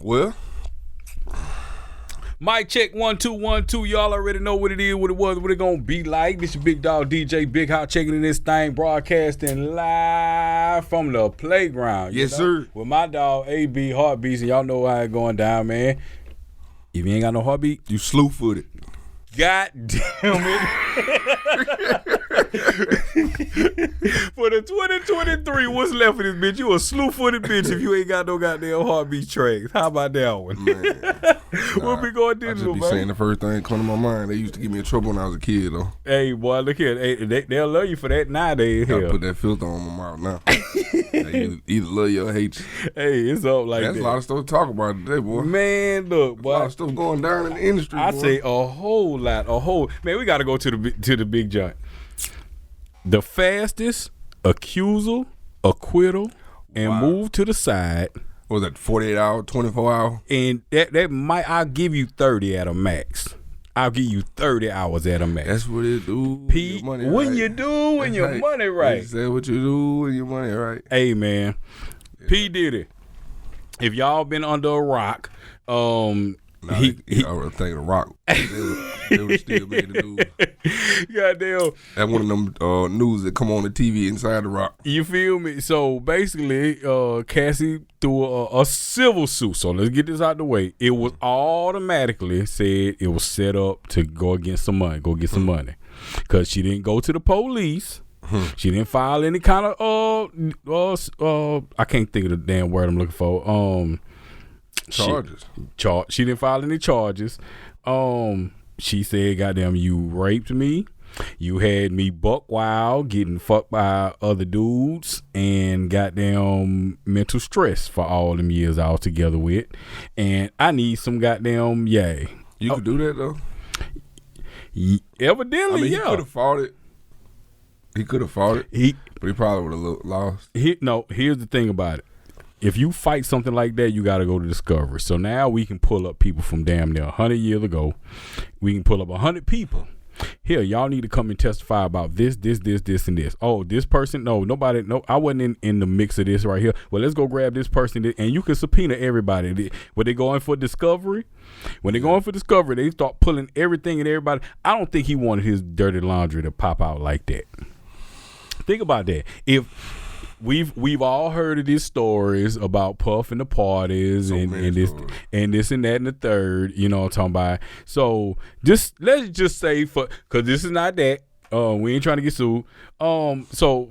Well, mic check 1 2 1 2. Y'all already know what it is, what it was, what it gonna be like. This your big dog DJ Big Hot checking in this thing, broadcasting live from the playground. Yes, sir. With my dog AB Heartbeatz, and y'all know how it going down, man. If you ain't got no heartbeat, you slew-footed. God damn it. For the 2023, what's left of this bitch? You a slew-footed bitch if you ain't got no goddamn heartbeat tracks. How about that one? Man, We'll be going digital, I just be man. saying the first thing that come to my mind. They used to give me in trouble when I was a kid, though. Hey, boy, look here. Hey, they'll love you for that nowadays. I put that filter on my mouth now. They either love you or hate you. Hey, it's up like That's that. a lot of stuff to talk about today, boy. Man, look, boy. A lot of stuff going down in the industry, I boy. say a whole lot, Man, we got to go to the big joint. The fastest accusal, acquittal, and move to the side. What was that, 48 hour, 24 hour? And that might, I'll give you 30 at a max. I'll give you 30 hours at a max. That's what it do. Pete, when right. You do when your money right. You say what you do when your money right. Hey, man. Yeah. P. Diddy. If y'all been under a rock, he I was thinking of rock. They would still made the news. Goddamn. That one of them news that come on the TV inside the rock. You feel me? So basically, Cassie threw a civil suit. So let's get this out the way. It was automatically said it was set up to go against some money, go get some money, because she didn't go to the police. She didn't file any kind of I can't think of the damn word I'm looking for. Charges. She didn't file any charges. She said, goddamn, you raped me. You had me buck wild, getting fucked by other dudes, and goddamn mental stress for all them years I was together with. And I need some goddamn yay. You could do that, though? Evidently, he could have fought it. He could have fought it, but he probably would have lost. Here's the thing about it. If you fight something like that, you got to go to discovery. So now we can pull up people from damn near 100 years ago. We can pull up 100 people. Here, y'all need to come and testify about this, and this. Oh, this person? No, nobody. No, I wasn't in the mix of this right here. Well, let's go grab this person, and you can subpoena everybody. When they go in for discovery, they start pulling everything and everybody. I don't think he wanted his dirty laundry to pop out like that. Think about that. If we've all heard of these stories about Puff and the parties and this and that and the third, you know what I'm talking about. So let's just say because this is not that. We ain't trying to get sued. So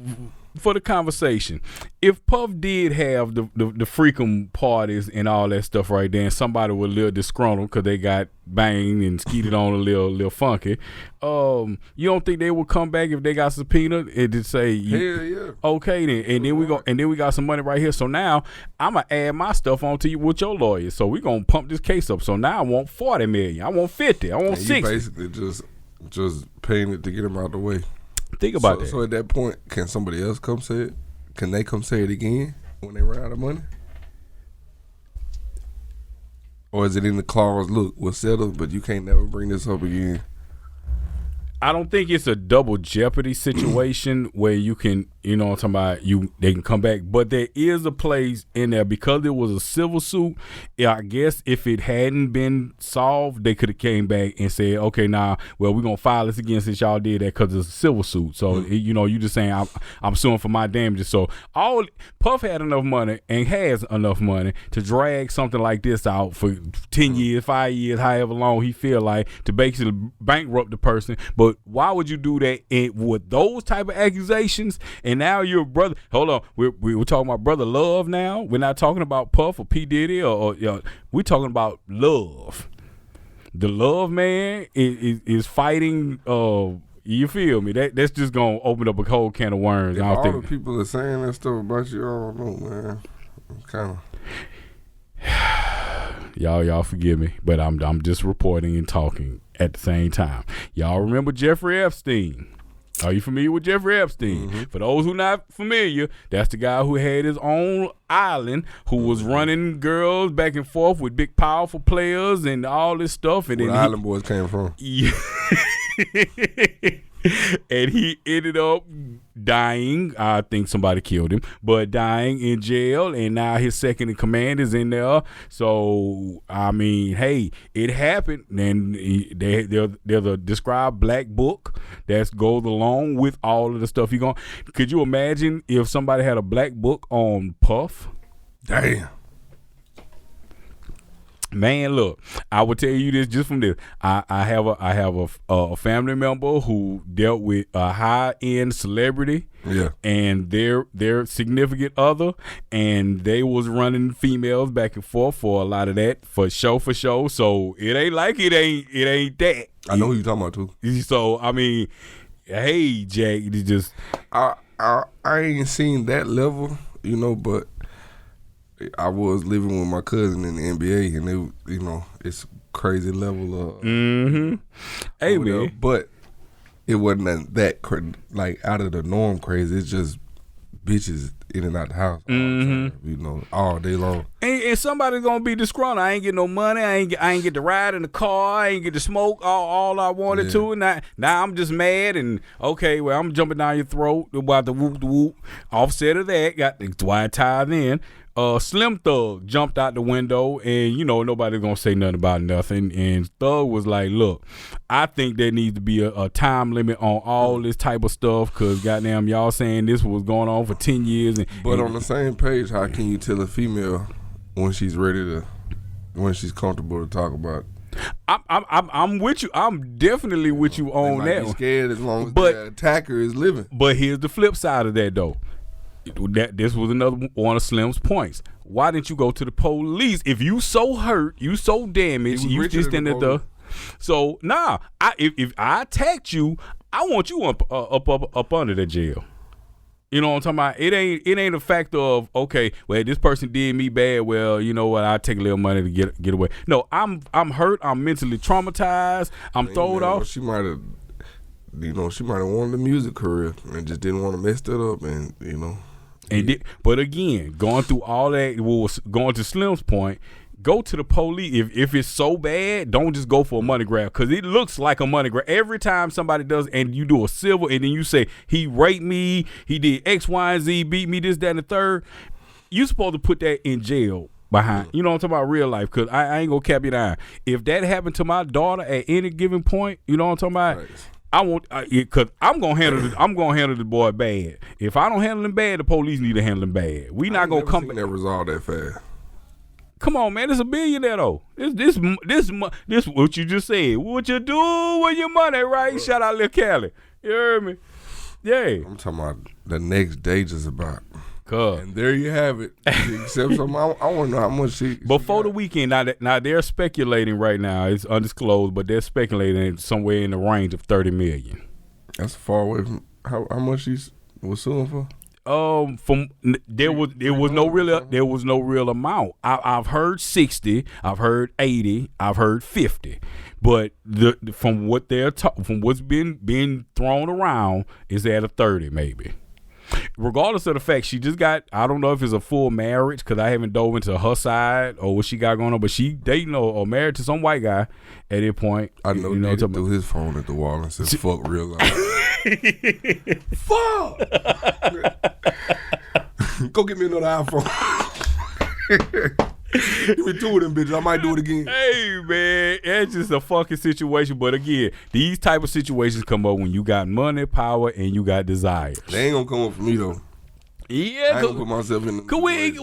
for the conversation, if Puff did have the freaking parties and all that stuff right there, and somebody was a little disgruntled because they got banged and skeeted on a little funky, you don't think they would come back if they got subpoenaed and just say, hell yeah, okay then, and then we got some money right here. So now I'm gonna add my stuff onto you with your lawyer. So we gonna pump this case up. So now I want 40 million. I want 50. I want 60. You basically just paying it to get him out the way. Think about that. So at that point, can somebody else come say it? Can they come say it again when they run out of money? Or is it in the clause, look, we'll settle, but you can't never bring this up again? I don't think it's a double jeopardy situation where you can, you know what I'm talking about, they can come back. But there is a place in there because it was a civil suit. I guess if it hadn't been solved, they could have came back and said, okay, we're going to file this again since y'all did that because it's a civil suit. So, you just saying I'm suing for my damages. So Puff had enough money and has enough money to drag something like this out for 10 years, 5 years, however long he feel like, to basically bankrupt the person. But why would you do that with those type of accusations? And now your brother, hold on, we're talking about brother love now. We're not talking about Puff or P. Diddy or we're talking about love. The love man is fighting. You feel me? That's just gonna open up a whole can of worms. If all the people are saying that stuff about you, I don't know, man. Kind of. Y'all forgive me, but I'm just reporting and talking at the same time. Y'all remember Jeffrey Epstein? Are you familiar with Jeffrey Epstein? Mm-hmm. For those who not familiar, that's the guy who had his own island, who was running girls back and forth with big powerful players and all this stuff. And where the Island Boys came from. Yeah. And he ended up dying. I think somebody killed him, but dying in jail. And now his second in command is in there. So I mean, hey, it happened. And there's a described black book that goes along with all of the stuff. Could you imagine if somebody had a black book on Puff? Damn. Man, look, I will tell you this just from this. I have a family member who dealt with a high-end celebrity, and their significant other, and they was running females back and forth for a lot of that for show. So it ain't like it ain't that. I know who you talking about too. So I mean, hey Jack, it just I ain't seen that level, but I was living with my cousin in the NBA, and it's crazy level of. Hey man, but it wasn't that like out of the norm crazy. It's just bitches in and out the house, all day long. And somebody's gonna be disgruntled. I ain't get no money. I ain't get to ride in the car. I ain't get to smoke all I wanted to. And now I'm just mad. And okay, well I'm jumping down your throat about the whoop. Offset of that, got the wire tied in. Slim Thug jumped out the window, and nobody's gonna say nothing about nothing. And Thug was like, "Look, I think there needs to be a time limit on all this type of stuff, because goddamn, y'all saying this was going on for 10 years." But on the same page, how can you tell a female when she's comfortable to talk about it? I'm with you. I'm definitely with you on might that be one. scared as long as the attacker is living. But here's the flip side of that, though. This was another one of Slim's points. Why didn't you go to the police if you so hurt, you so damaged, you just stand at the? So if I attacked you, I want you up under the jail. You know what I'm talking about? It ain't a factor of, okay, well, this person did me bad. Well, you know what? I take a little money to get away. No, I'm hurt. I'm mentally traumatized. I'm thrown off. She might have, wanted a music career and just didn't want to mess it up, and But again, going through all that, was going to Slim's point. Go to the police. If it's so bad, don't just go for a money grab, because it looks like a money grab. Every time somebody does, and you do a civil, and then you say, he raped me, he did X, Y, and Z, beat me, this, that, and the third, you supposed to put that in jail behind. You know what I'm talking about, real life, because I ain't going to cap you down. If that happened to my daughter at any given point, you know what I'm talking about? Right. I won't, cause I'm gonna handle the boy bad. If I don't handle him bad, the police need to handle him bad. We not gonna come back. Never resolve that fast. Come on, man. It's a billionaire though. This what you just said. What you do with your money, right? Shout out Lil Cali. You heard me? Yeah. I'm talking about the next day just about. And there you have it. Except I want to know how much she before the weekend. Now they're speculating right now. It's undisclosed, but they're speculating somewhere in the range of $30 million. That's far away from how much she was suing for. There was no real amount. I've heard 60, I've heard 80, I've heard 50, but from what's been being thrown around is at a 30 maybe. Regardless of the fact, she just got, I don't know if it's a full marriage, because I haven't dove into her side or what she got going on, but she dating or married to some white guy at that point. I know he threw his phone at the wall and said, fuck real life. Fuck! Go get me another iPhone. Give me 2 of them bitches. I might do it again. Hey, man. It's just a fucking situation. But again, these type of situations come up when you got money, power, and you got desire. They ain't gonna come up for me, though. Yeah, I ain't gonna put myself in the. Cause we ain't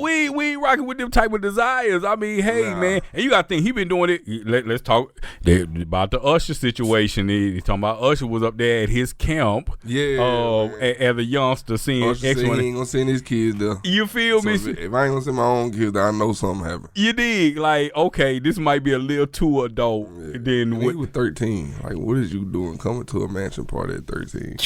rocking with them type of desires. I mean, hey man, and you gotta think he been doing it. Let's talk about the Usher situation. He talking about Usher was up there at his camp. Yeah. As a youngster seeing Usher said he ain't gonna send his kids there. You feel me? If I ain't gonna send my own kids there, I know something happened. You dig? Like, okay, this might be a little too adult. Yeah. Then he was 13. Like, what is you doing coming to a mansion party at 13?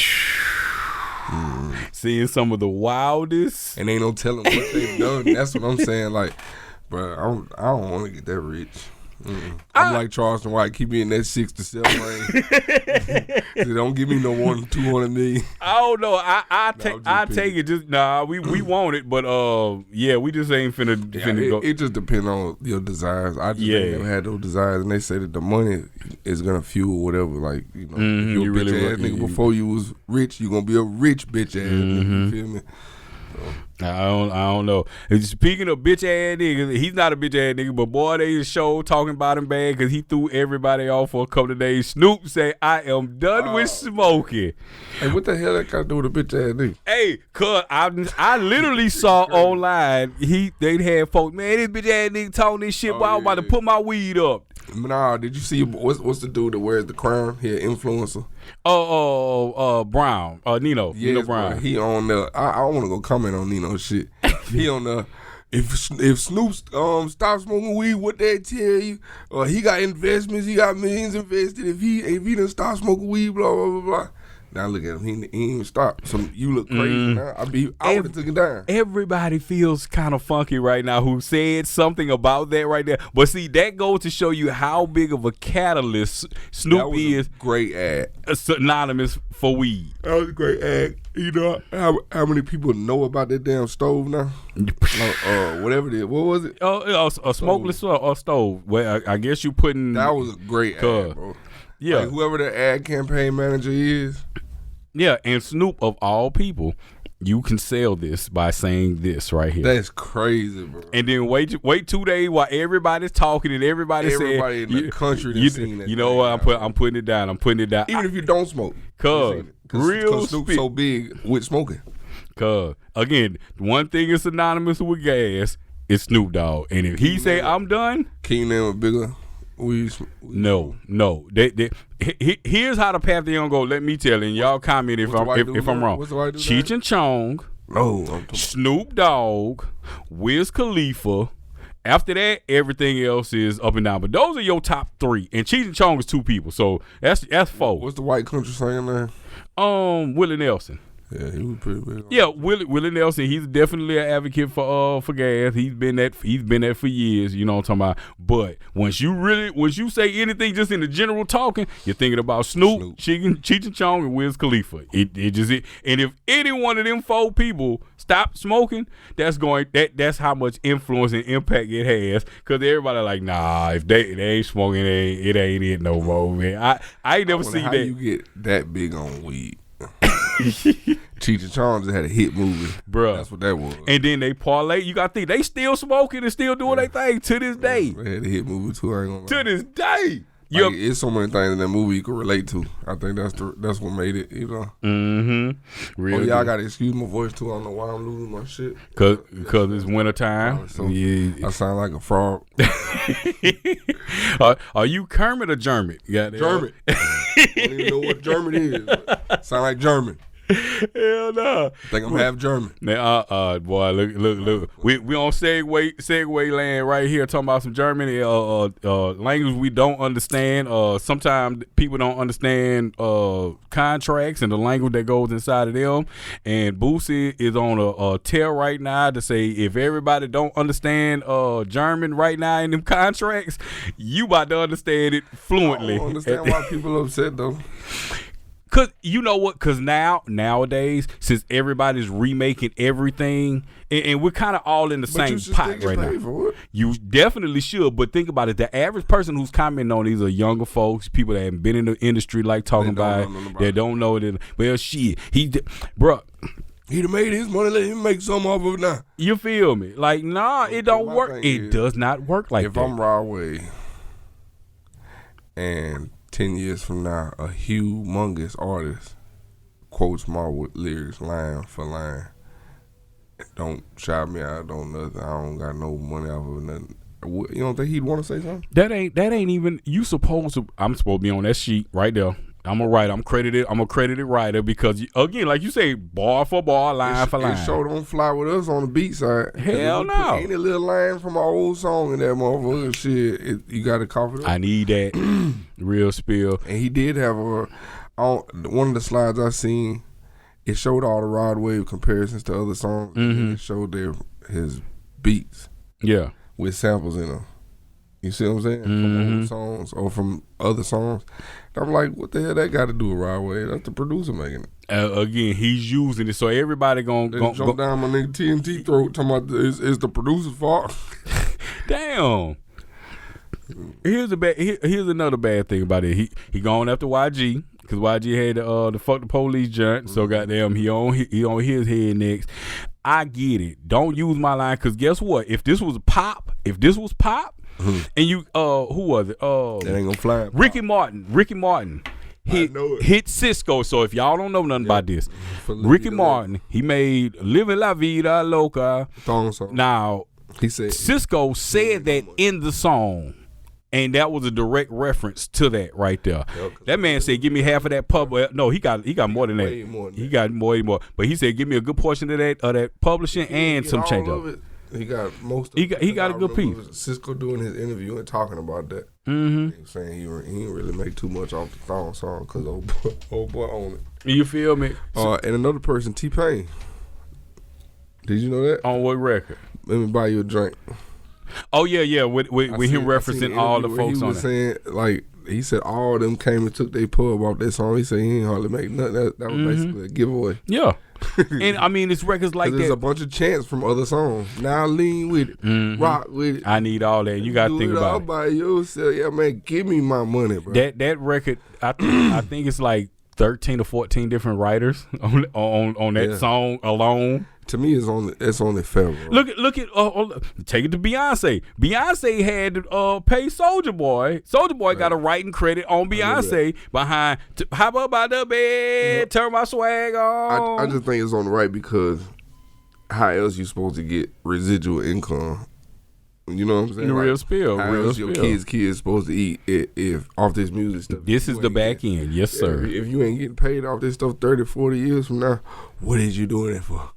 Seeing some of the wildest, and ain't no telling what they've done. That's what I'm saying. Like, bro, I don't want to get that rich. I'm like Charleston White. Keep me in that 6 to 7 range. Don't give me no 200 million. I don't know. I take it. Just we want it, but we just ain't finna go. It just depends on your desires. I just ain't never had those desires, and they say that the money is gonna fuel whatever. Like if you're a bitch ass nigga before you was rich, you gonna be a rich bitch ass nigga. You feel me? I don't know. Speaking of bitch ass niggas, he's not a bitch ass nigga, but boy, they show talking about him bad because he threw everybody off for a couple of days. Snoop say, "I am done with smoking." Hey, what the hell that got to do with a bitch ass nigga? Hey, cuz I literally saw online they had folks, man, this bitch ass nigga talking this shit while I was about to put my weed up. Nah, did you see what's the dude that wears the crown? He an influencer. Brown. Nino. Yes, Nino Brown. Bro, he on the. I want to go comment on Nino shit. He on the. If Snoop stops smoking weed, what they tell you? He got investments. He got millions invested. If he done stop smoking weed, blah blah blah blah. Now look at him. He ain't even stopped. So you look crazy now. I would have took it down. Everybody feels kind of funky right now who said something about that right there. But see, that goes to show you how big of a catalyst Snoop is. A great ad. Synonymous for weed. That was a great ad. You know how many people know about that damn stove now? Whatever it is. What was it? A smokeless stove. Well, I guess you putting. That was a great ad, bro. Yeah. Like whoever the ad campaign manager is. Yeah, and Snoop, of all people, you can sell this by saying this right here. That's crazy, bro. And then wait 2 days while everybody's talking and everybody in the country that's seen that. You know what? I'm putting it down. Even if you don't smoke. Cause Snoop's so big with smoking. Cause again, one thing is synonymous with gas is Snoop Dogg. And if he say I'm done, can you name a bigger No. Here's how the Pantheon go. Let me tell you, and y'all comment if I'm wrong. Cheech and Chong, Snoop Dogg, Wiz Khalifa. After that, everything else is up and down. But those are your top 3, and Cheech and Chong is 2 people, so that's 4. What's the white country singer name? Willie Nelson. Yeah, he was pretty big. Yeah, Willie Nelson, he's definitely an advocate for gas. He's been that for years, you know what I'm talking about. But once you say anything just in the general talking, you're thinking about Snoop. Cheech and Chong, and Wiz Khalifa. And if any one of them 4 people stop smoking, that's how much influence and impact it has. Cause everybody like, nah, if they ain't smoking, it ain't it no more, man. I ain't never seen how that. You get that big on weed? Cheech and Chong just had a hit movie, bruh. That's what that was. And then they parlay. You got to think they still smoking and still doing their thing to this day. They had a hit movie too. I ain't gonna lie. To this day, like, it's so many things in that movie you can relate to. I think that's what made it. You know. Mm-hmm. I gotta excuse my voice too. I don't know why I'm losing my shit. Cause it's winter time. So I sound like a frog. Are you Kermit or Jermit? Jermit. I don't even know what German is. Sound like German. Hell no. Think I'm half German. Now, boy, look. We on segue land right here talking about some German language we don't understand. Sometimes people don't understand contracts and the language that goes inside of them. And Boosie is on a tear right now to say if everybody don't understand German right now in them contracts, you about to understand it fluently. I don't understand why people are upset though. Cause you know what? Cause nowadays, since everybody's remaking everything, and we're kind of all in the same pot right now. You definitely should, but think about it. The average person who's commenting on these are younger folks, people that haven't been in the industry, like talking about it. They don't know it. Well, shit, bruh. He done made his money. Let him make some off of it now. You feel me? Like, nah, it don't work. It does not work like that. If I'm Rahway and 10 years from now, a humongous artist quotes my lyrics line for line. Don't shout me out, don't nothing. I don't got no money off of nothing. You don't think he'd want to say something? That ain't even. You supposed to. I'm supposed to be on that sheet right there. I'm a writer. I'm a credited writer because again, like you say, bar for bar, line for line. It sure don't fly with us on the beat side. Hell no. Any little line from an old song in that motherfucker, shit, you got to cough it up. I need that real spill. And he did have one of the slides I seen. It showed all the Rod Wave comparisons to other songs. And it showed his beats. Yeah. With samples in them. You see what I'm saying? From old songs or from other songs. I'm like, what the hell that got to do with Rod Wave? That's the producer making it. Again, he's using it, so everybody gonna jump down my nigga TNT throat talking about it's the producer's fault. Damn. Here's another bad thing about it. He gone after YG because YG had the fuck the police joint. So goddamn, he on his head next. I get it. Don't use my line because guess what? If this was pop, and you who was it? That ain't gonna fly. Ricky Martin. Hit Cisco. So if y'all don't know nothing about this, Ricky Martin, he made "Living La Vida Loca" song. Now he said Cisco said that in the song, and that was a direct reference to that right there. That man said, "Give me half of that pub." No, he got more than that. He got way more. But he said, "Give me a good portion of that publishing and some change of it." He got most of it. He got a good piece. Cisco doing his interview and talking about that. He was saying he didn't really make too much off the Thong song because old boy owned it. You feel me? And another person, T-Pain. Did you know that? On what record? Let me buy you a drink. Oh yeah. With him referencing all the folks on it. Saying, like, he said all of them came and took their pub off that song. He said he ain't hardly make nothing. That was basically a giveaway. Yeah. And I mean, it's records like that. There's a bunch of chants from other songs. Now lean with it, rock with it. I need all that. You got to think about it. All by yourself. Yeah, man, give me my money, bro. That record, I think it's like 13 or 14 different writers on that song alone. To me, it's only fair, bro. Look at take it to Beyonce. Beyonce had to pay Soulja Boy. Soulja Boy got a writing credit on Beyonce behind "Hop Up Out the Bed, Turn My Swag On." I just think it's on the right because how else you supposed to get residual income? You know what I'm saying? The real spill. How else your kids supposed to eat if off this music stuff? This is the back end. Yes, sir. If you ain't getting paid off this stuff 30, 40 years from now, what is you doing it for?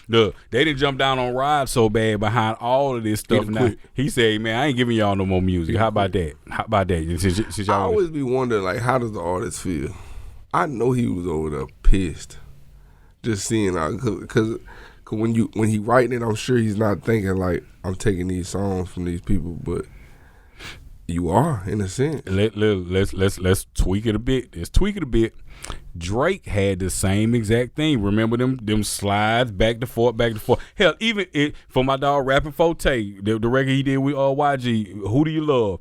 Look, they didn't jump down on Rod so bad behind all of this stuff now. He said, man, I ain't giving y'all no more music. How about that? Since y'all I always be wondering, like, how does the artist feel? I know he was over there pissed. Just seeing because when he writing it, I'm sure he's not thinking like I'm taking these songs from these people, but you are in a sense. Let's tweak it a bit. Let's tweak it a bit. Drake had the same exact thing. Remember them slides back and forth. Hell, even for my dog Rapping Forte, the record he did with YG, Who Do You Love?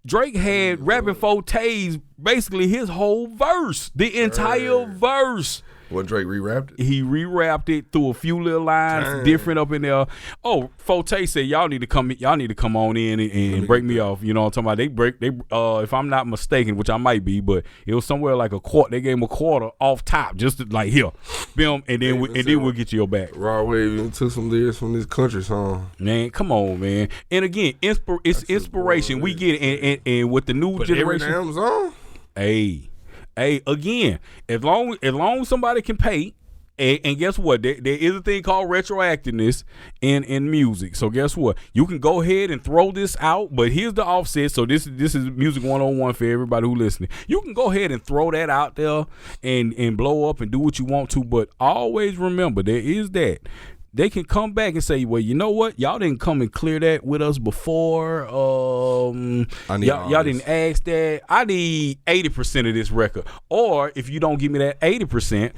Drake had Rapping Forte's basically his whole verse, the entire verse. What, Drake rewrapped it? He rewrapped it through a few little lines, different up in there. Oh, Forte said y'all need to come on in and break me off. You know what I'm talking about? They if I'm not mistaken, which I might be, but it was somewhere like a quarter. They gave him a quarter off top, just to, like here, film, and then we'll get you your back. Rod Wave even took some lyrics from this country song. Man, come on, man. And again, it's inspiration. We get it, and with the new generation. Every damn song. Hey, again, as long as somebody can pay, and guess what? There is a thing called retroactiveness in music. So guess what? You can go ahead and throw this out, but here's the offset. So this is music 101 for everybody who listening. You can go ahead and throw that out there and blow up and do what you want to, but always remember there is that. They can come back and say, well, you know what? Y'all didn't come and clear that with us before. Y'all didn't ask that. I need 80% of this record. Or if you don't give me that 80%,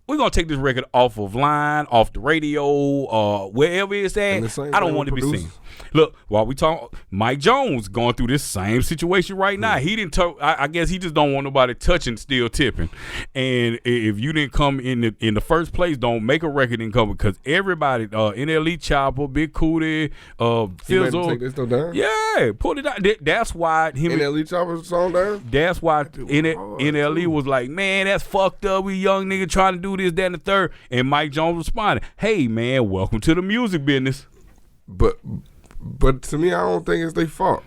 we're going to take this record off of line, off the radio, wherever it's at. I don't want to be seen. Look, while we talk, Mike Jones going through this same situation right now. He didn't. I guess he just don't want nobody touching, still tipping. And if you didn't come in the first place, don't make a record and come because everybody, NLE Chopper, Big Cootie, Fizzle. Take this stuff down? Yeah, put it down. That's why NLE Chopper's song down. That's why NLE was like, man, that's fucked up. We young nigga trying to do this, that, and the third. And Mike Jones responded, hey man, welcome to the music business. But to me, I don't think it's their fault.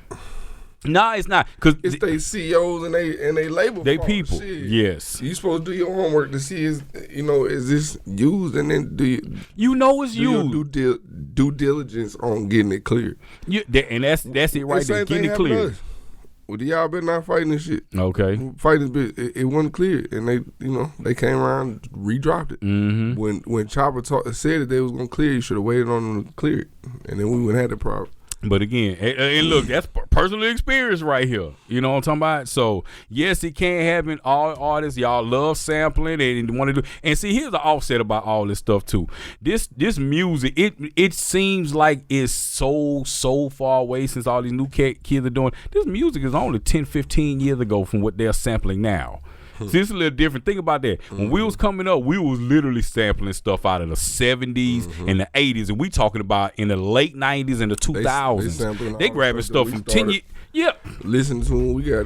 Nah, it's not. Cause it's they CEOs and they label. They fault. people. Shit. Yes. You supposed to do your homework to see is this used, and then do you it's used. Your due diligence on getting it cleared. And that's it right there. Getting it cleared. well, y'all better not fighting this shit. Okay. Fighting this bitch, it wasn't clear, and they came around, redropped it. Mm-hmm. When Chopper said that they was gonna clear, you should have waited on them to clear it, and then we wouldn't have the problem. But again, and look, that's personal experience right here. You know what I'm talking about? So, yes, it can happen. All artists, y'all love sampling and want to do. And see, here's the offset about all this stuff, too. This music, it seems like it's so far away since all these new kids are doing. This music is only 10, 15 years ago from what they're sampling now. See, it's a little different. Think about that. When we was coming up, we was literally sampling stuff out of the 70s and the 80s, and we talking about in the late 90s and the 2000s. They grabbing stuff from 10 years. Yep. Listen to them. We got,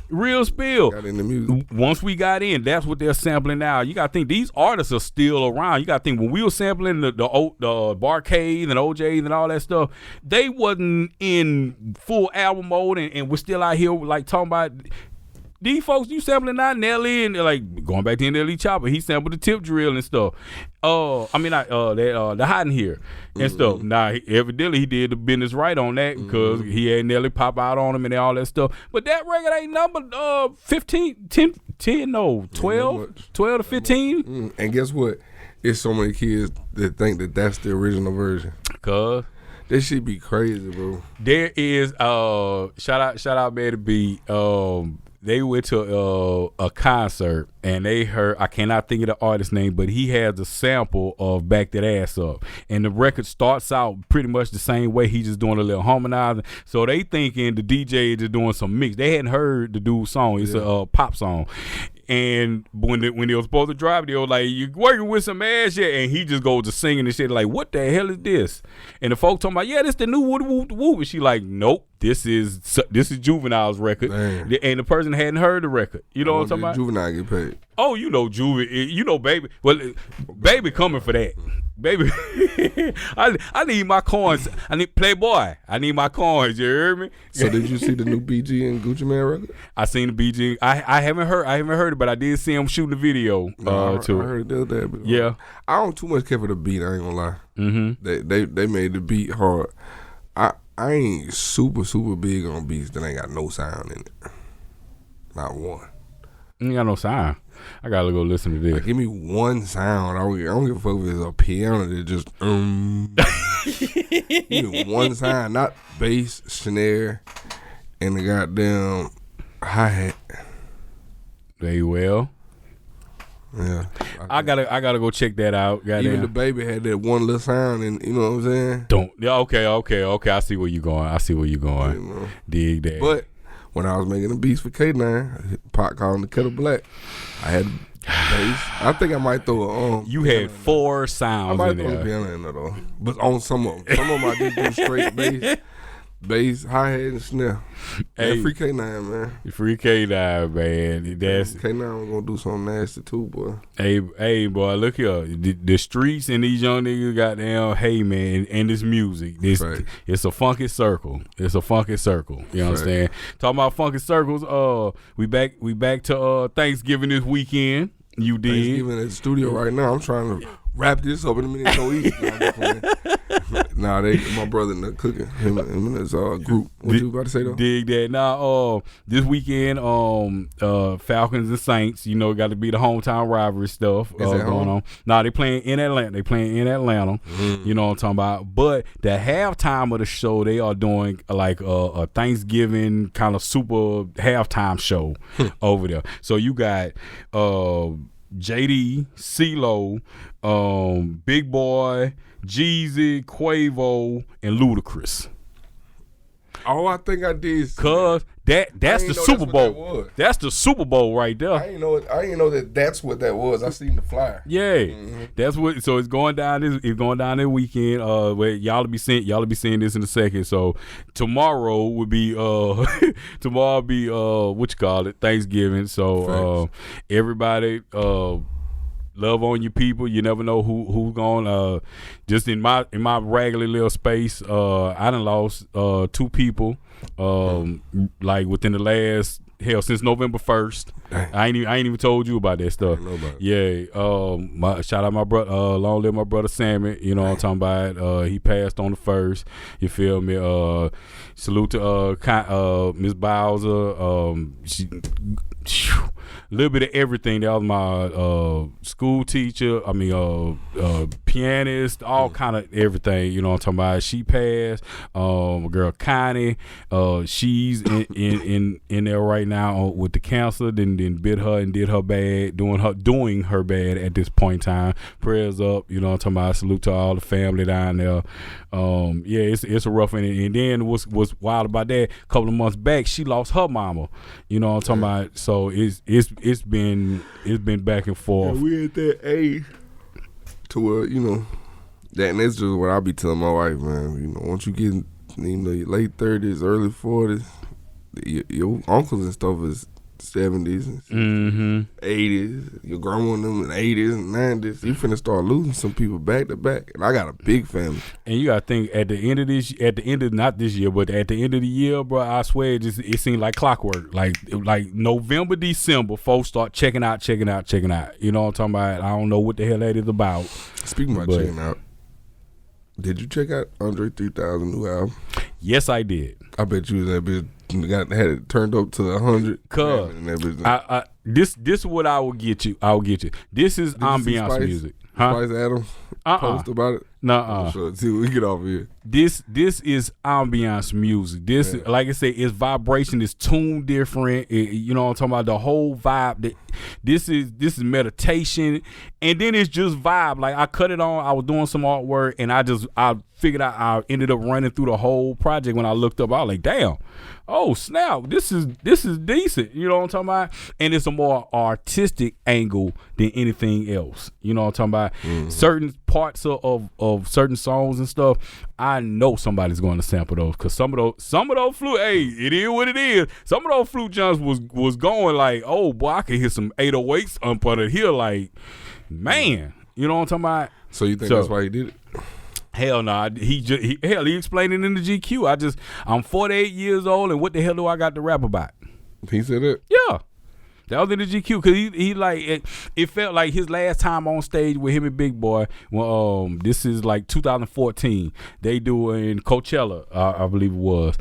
real spill. Got in the music. Once we got in, that's what they're sampling now. You got to think these artists are still around. You got to think when we were sampling the Barcades and OJs and all that stuff, they wasn't in full album mode, and we're still out here like talking about. These folks, you sampling now, Nelly, and they're like going back to Nelly Chopper. He sampled the tip drill and stuff. The Hot in Here and stuff. Now, evidently, he did the business right on that because he had Nelly pop out on him and all that stuff. But that record ain't number 12 to 15. And guess what? It's so many kids that think that that's the original version. Cause that shit be crazy, bro. There is shout out Betty B. They went to a concert and they heard, I cannot think of the artist's name, but he has a sample of Back That Ass Up. And the record starts out pretty much the same way. He just doing a little harmonizing. So they thinking the DJ is just doing some mix. They hadn't heard the dude's song. It's a pop song. And when they were supposed to drop it, they were like, "You working with some ass yet?" And he just goes to singing and shit like, "What the hell is this?" And the folk talking about, "Yeah, this the new Whoop Whoop." And she like, "Nope, this is Juvenile's record." Damn. And the person hadn't heard the record. You know what I'm talking about? Juvenile get paid. Oh, Baby. Well, Baby coming for that. Baby, I need my coins. I need Playboy. I need my coins. You heard me? So did you see the new BG and Gucci Mane record? I seen the BG. I haven't heard it, but I did see him shooting the video. I heard the other day. But, yeah, I don't too much care for the beat. I ain't gonna lie. Mm-hmm. They made the beat hard. I ain't super big on beats that ain't got no sound in it. Not one. Ain't got no sound. I gotta go listen to this. Like, give me one sound. I don't give a fuck if it's a piano that just Give me one sound, not bass, snare, and the goddamn hi-hat. Very well. Yeah. I gotta go check that out. Goddamn. Even the Baby had that one little sound, and you know what I'm saying? Okay. I see where you going. You know. Dig that. But when I was making the beats for K9, Pot calling the kettle black, I had bass. I think I might throw a You had 4 sounds in there. I might throw a piano in there though. But on some of them. Some of them I just do straight bass, hi-hat, and snare. Hey, free K9, man. Free K9, man. That's K9 was gonna do something nasty too, boy. Hey, boy, look here. The streets and these young niggas goddamn, hey, man, and this music. It's a funky circle. You know what I'm saying? Talking about funky circles, we back to Thanksgiving this weekend. You did. Thanksgiving at the studio right now. I'm trying to wrap this up in a minute so eat. My brother in the cooking. Him and his group. What you about to say though? Dig that. Now, this weekend, Falcons and Saints, got to be the hometown rivalry stuff going on. Now they playing in Atlanta. You know what I'm talking about. But the halftime of the show, they are doing like a Thanksgiving kind of super halftime show over there. So you got JD, CeeLo, Big Boy, Jeezy, Quavo, and Ludacris. Oh, I think I did. Cause that's the Super Bowl. That's the Super Bowl right there. I didn't know that's what that was. I seen the flyer. Yeah, that's what. So it's going down this weekend. Where y'all be seeing this in a second. So tomorrow would be what you call it, Thanksgiving. So everybody. Love on your people. You never know who's going. Just in my regular little space, I done lost 2 people. Like within the last since November 1st. I ain't even told you about that stuff. Yeah. Shout out my brother. Long live my brother Sammy. You know what I'm talking about. He passed on the 1st. You feel me? Salute to Miss Bowser. She. A little bit of everything. That was my school teacher. I mean, pianist, all kind of everything. You know what I'm talking about. She passed. My girl Connie, she's in there right now with the cancer. Then bit her and did her bad, doing her bad at this point in time. Prayers up. You know what I'm talking about. Salute to all the family down there. Yeah, it's a rough one. And then what's wild about that? A couple of months back, she lost her mama. You know what I'm talking about. So it's been back and forth. Yeah, we at that age to where, you know, and that's just what I be telling my wife, man. You know, once you get your late 30s, early 40s, your uncles and stuff is 70s and 80s. Your grandma and them in 80s and 90s. You finna start losing some people back to back. And I got a big family. And you gotta think not this year, but at the end of the year, bro, I swear it seemed like clockwork. Like November, December, folks start checking out. You know what I'm talking about? I don't know what the hell that is about. Speaking about checking out, did you check out Andre 3000 new album? Yes, I did. I bet you that bitch had it turned up to 100. This is what I will get you. This is ambiance music. Spice Adams post about it? Nuh-uh. Sure, see, we get off here. This is ambiance music. This, like I say, it's vibration. It's tuned different. You know what I'm talking about? The whole vibe. This is meditation, and then it's just vibe. Like I cut it on. I was doing some artwork, and I figured out. I ended up running through the whole project. When I looked up, I was like, damn. Oh snap! This is decent. You know what I'm talking about? And it's a more artistic angle than anything else. You know what I'm talking about? Certain parts of certain songs and stuff, I know somebody's going to sample those, because some of those flute, hey, it is what it is. Some of those flute jumps was going like, oh boy, I can hear some 808s up under here, like, man. You know what I'm talking about? So you think that's why he did it? Hell no, he explained it in the GQ. I'm 48 years old, and what the hell do I got to rap about? He said it? Yeah. That was in the GQ, because he like it felt like his last time on stage with him and Big Boy. Well, this is like 2014. They do in Coachella, I believe it was.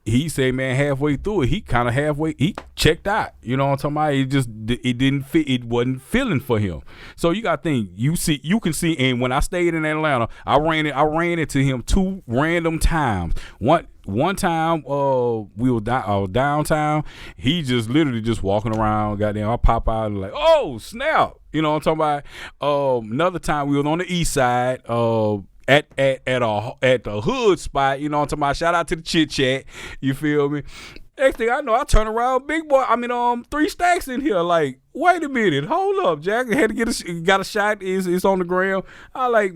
He said, man, halfway through it, he checked out. You know what I'm talking about? It didn't fit. It wasn't feeling for him. So you got to think. You can see. And when I stayed in Atlanta, I ran into him 2 random times. One time, we were downtown. He just literally just walking around. Goddamn, I pop out and like, oh snap! You know what I'm talking about? Another time we was on the east side. At the hood spot, you know what I'm talking about? Shout out to the Chit Chat. You feel me? Next thing I know, I turn around, Big Boy. 3 stacks in here. Like, wait a minute, hold up, Jack. I had to got a shot. It's on the ground. I like,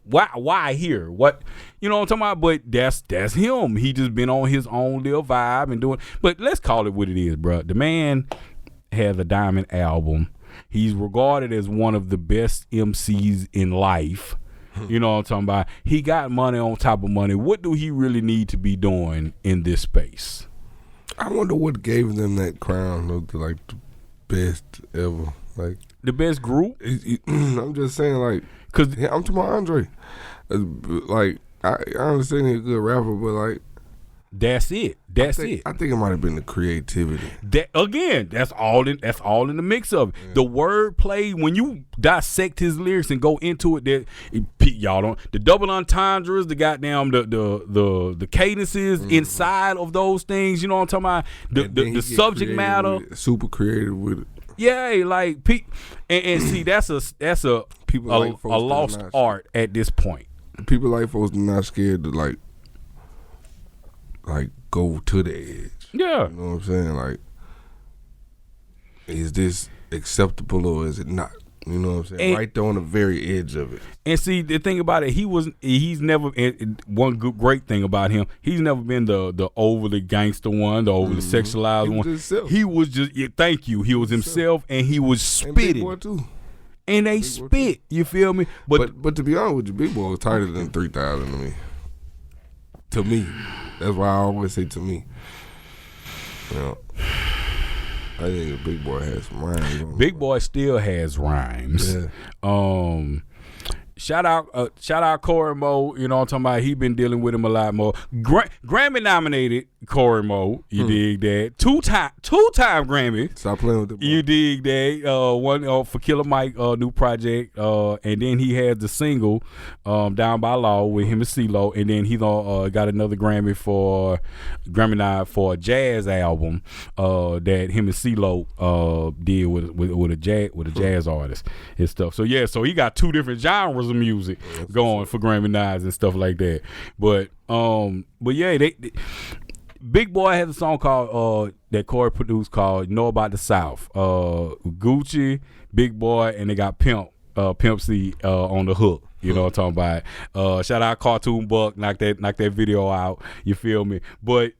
why here? What? You know what I'm talking about? But that's him. He just been on his own little vibe and doing. But let's call it what it is, bro. The man has a diamond album. He's regarded as one of the best MCs in life. You know what I'm talking about? He got money on top of money. What do he really need to be doing in this space? I wonder what gave them that crown of the best ever. Like the best group? I'm just saying, like, because I'm talking about Andre. Like, I understand he's a good rapper, but like, that's it. I think it might have been the creativity. That's all in the mix of it. Yeah. The wordplay, when you dissect his lyrics and go into it, y'all don't, the double entendres, the goddamn the cadences inside of those things. You know what I'm talking about? The subject matter, super creative with it. Yeah, like and see, that's a lost art at this point. People like folks are not scared to like go to the edge. Yeah. You know what I'm saying? Like, is this acceptable or is it not? You know what I'm saying? Right there on the very edge of it. And see, the thing about it, he's never, one great thing about him, he's never been the overly gangster one, the overly sexualized one. He was just, thank you. He was himself, and he was spitting. Big Boy too. And they spit, you feel me? But to be honest with you, Big Boy was tighter than 3,000 to me. To me. That's why I always say to me. Yeah. I think Big Boy has some rhymes. Big Boy still has rhymes. Yeah. Shout out Corey Mo. You know what I'm talking about? He been dealing with him a lot more. Grammy nominated Corey Mo. You dig that? Two-time Grammy. Stop playing with the boy. You dig that? One for Killer Mike, new project. And then he had the single Down by Law with him and CeeLo. And then he got another Grammy nod for a jazz album that him and CeeLo did with a jazz artist and stuff. So yeah, so he got two different genres of music going for Grammy nods and stuff like that. But yeah, Big Boy has a song called that Corey produced called "Know About the South." Gucci, Big Boy, and they got Pimp C on the hook. You know what I'm talking about? Shout out Cartoon Buck, knock that video out. You feel me? But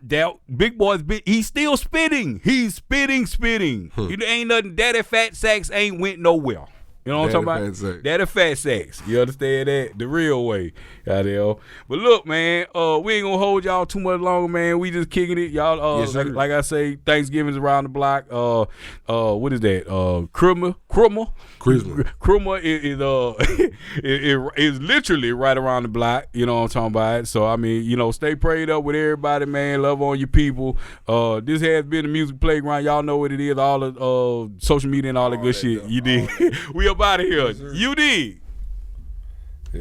that Big Boy's he's still spitting. He's spitting. You know, ain't nothing. Daddy Fat Sacks ain't went nowhere. You know what I'm talking about? Daddy Fat Sacks. You understand that? The real way. Out there. But look, man, we ain't gonna hold y'all too much longer, man. We just kicking it. Y'all yes, like I say, Thanksgiving's around the block. What is that? Christmas is literally right around the block. You know what I'm talking about? So I mean, you know, stay prayed up with everybody, man. Love on your people. This has been the Music Playground. Y'all know what it is. All the social media and all that good shit. You did. We up out of here. You did.